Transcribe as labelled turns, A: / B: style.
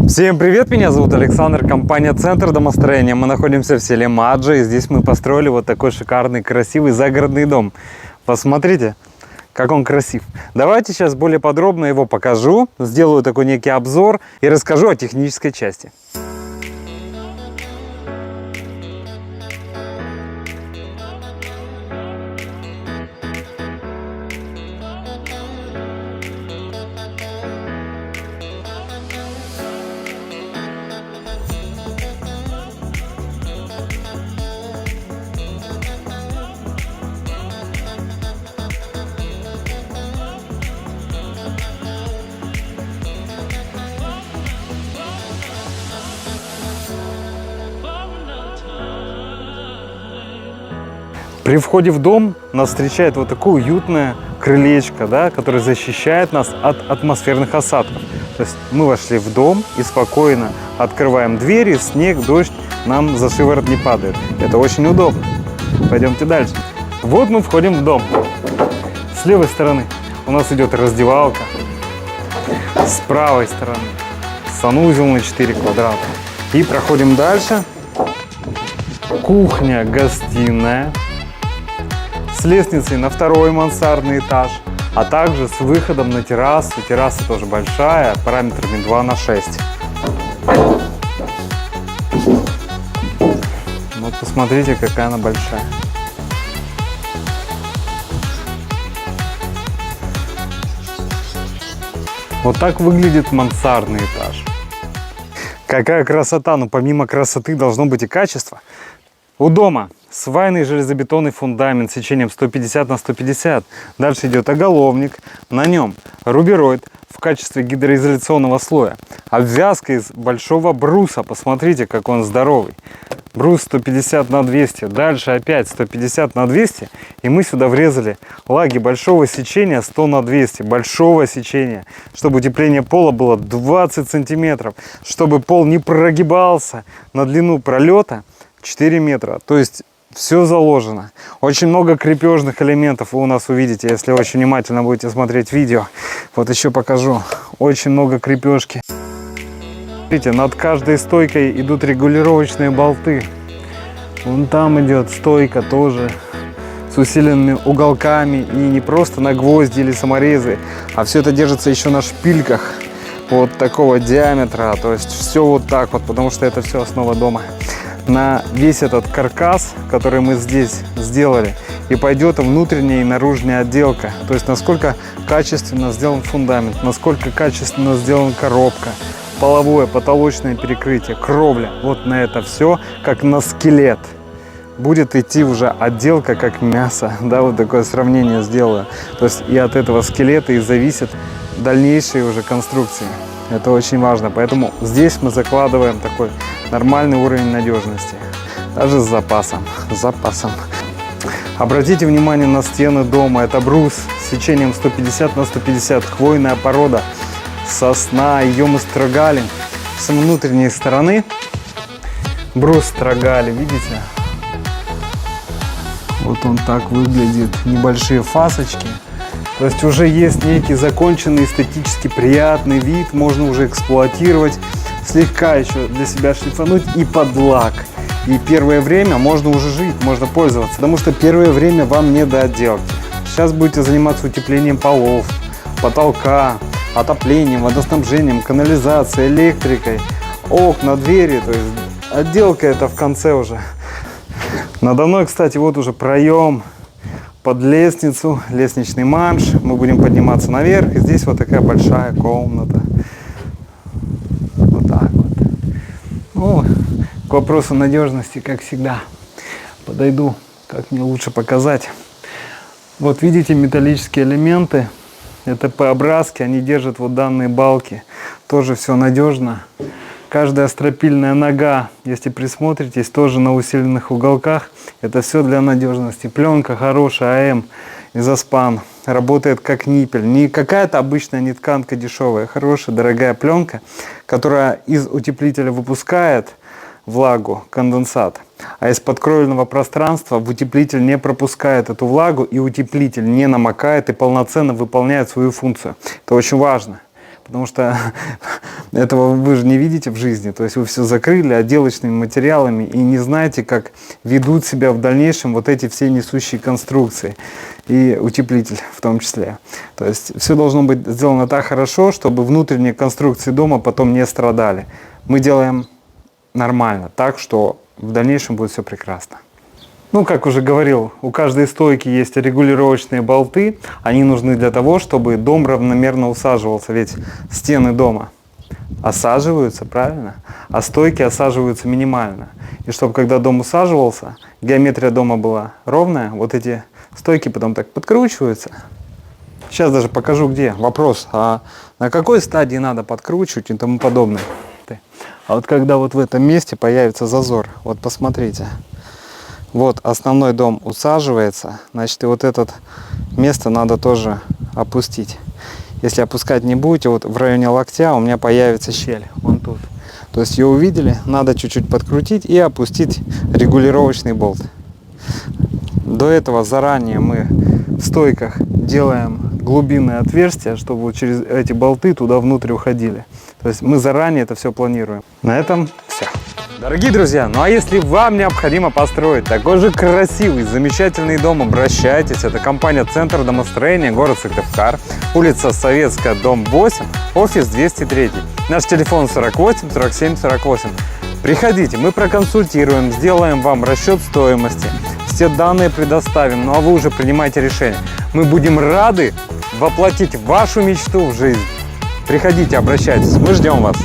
A: Всем привет, меня зовут Александр, компания Центр домостроения. Мы находимся в селе Маджа, и здесь мы построили вот такой шикарный, красивый загородный дом. Посмотрите, как он красив. Давайте сейчас более подробно его покажу, сделаю такой некий обзор и расскажу о технической части. При входе в дом нас встречает вот такое уютное крылечко, да, которое защищает нас от атмосферных осадков. То есть мы вошли в дом и спокойно открываем двери, снег, дождь нам за шиворот не падает. Это очень удобно. Пойдемте дальше. Вот мы входим в дом. С левой стороны у нас идет раздевалка. С правой стороны санузел на 4 квадрата. И проходим дальше. Кухня, гостиная. С лестницей на второй мансардный этаж, а также с выходом на террасу. Терраса тоже большая, параметрами 2×6. Вот посмотрите, какая она большая. Вот так выглядит мансардный этаж. Какая красота, но помимо красоты должно быть и качество. У дома свайный железобетонный фундамент с сечением 150 на 150. Дальше идет оголовник. На нем рубероид в качестве гидроизоляционного слоя. Обвязка из большого бруса. Посмотрите, как он здоровый. Брус 150 на 200. Дальше опять 150 на 200. И мы сюда врезали лаги большого сечения 100 на 200. Большого сечения. Чтобы утепление пола было 20 сантиметров. Чтобы пол не прогибался на длину пролета 4 метра. То есть все заложено. Очень много крепежных элементов вы у нас увидите, если очень внимательно будете смотреть видео. Вот еще покажу. Очень много крепежки. Смотрите, над каждой стойкой идут регулировочные болты. Вон там идет стойка тоже с усиленными уголками. И не просто на гвозди или саморезы, а все это держится еще на шпильках вот такого диаметра. То есть все вот так вот, потому что это все основа дома. На весь этот каркас, который мы здесь сделали, и пойдет внутренняя и наружная отделка. То есть насколько качественно сделан фундамент, насколько качественно сделана коробка, половое, потолочное перекрытие, кровля. Вот на это все, как на скелет. Будет идти уже отделка как мясо. Да, вот такое сравнение сделаю. То есть и от этого скелета и зависят дальнейшие уже конструкции. Это очень важно. Поэтому здесь мы закладываем такой нормальный уровень надежности. Даже с запасом. Обратите внимание на стены дома. Это брус с сечением 150 на 150. Хвойная порода. Сосна. Ее мы строгали. С внутренней стороны брус строгали. Видите? Вот он так выглядит. Небольшие фасочки. То есть уже есть некий законченный, эстетически приятный вид. Можно уже эксплуатировать. Слегка еще для себя шлифануть и под лак. И первое время можно уже жить, можно пользоваться. Потому что первое время вам не до отделки. Сейчас будете заниматься утеплением полов, потолка, отоплением, водоснабжением, канализацией, электрикой, окна, двери. То есть отделка это в конце уже. Надо мной, кстати, вот уже проем под лестницу, лестничный манш. Мы будем подниматься наверх. И здесь вот такая большая комната. Вот так вот. Ну, к вопросу надежности, как всегда, подойду, как мне лучше показать. Вот видите металлические элементы. Это П-образки, они держат вот данные балки. Тоже все надежно. Каждая стропильная нога, если присмотритесь, тоже на усиленных уголках. Это все для надежности. Пленка хорошая, АМ, изоспан. Работает как ниппель. Не какая-то обычная нетканка дешевая. Хорошая, дорогая пленка, которая из утеплителя выпускает влагу, конденсат. А из подкровельного пространства в утеплитель не пропускает эту влагу, и утеплитель не намокает и полноценно выполняет свою функцию. Это очень важно. потому что этого вы же не видите в жизни. То есть вы все закрыли отделочными материалами и не знаете, как ведут себя в дальнейшем вот эти все несущие конструкции и утеплитель в том числе. То есть все должно быть сделано так хорошо, чтобы внутренние конструкции дома потом не страдали. Мы делаем нормально, так что в дальнейшем будет все прекрасно. Ну, как уже говорил, у каждой стойки есть регулировочные болты. Они нужны для того, чтобы дом равномерно усаживался. Ведь стены дома осаживаются, правильно? А стойки осаживаются минимально. И чтобы когда дом усаживался, геометрия дома была ровная, вот эти стойки потом так подкручиваются. Сейчас даже покажу где. Вопрос, а на какой стадии надо подкручивать и тому подобное. А вот когда вот в этом месте появится зазор, вот посмотрите. Вот основной дом усаживается, значит, и вот это место надо тоже опустить. Если опускать не будете, вот в районе локтя у меня появится щель, вон тут. То есть ее увидели, надо чуть-чуть подкрутить и опустить регулировочный болт. До этого заранее мы в стойках делаем глубинные отверстия, чтобы вот через эти болты туда внутрь уходили. То есть мы заранее это все планируем. На этом все. Дорогие друзья, ну а если вам необходимо построить такой же красивый, замечательный дом, обращайтесь. Это компания «Центр домостроения», город Сыктывкар, улица Советская, дом 8, офис 203. Наш телефон 48 47 48. Приходите, мы проконсультируем, сделаем вам расчет стоимости, все данные предоставим, ну а вы уже принимайте решение. Мы будем рады воплотить вашу мечту в жизнь. Приходите, обращайтесь, мы ждем вас.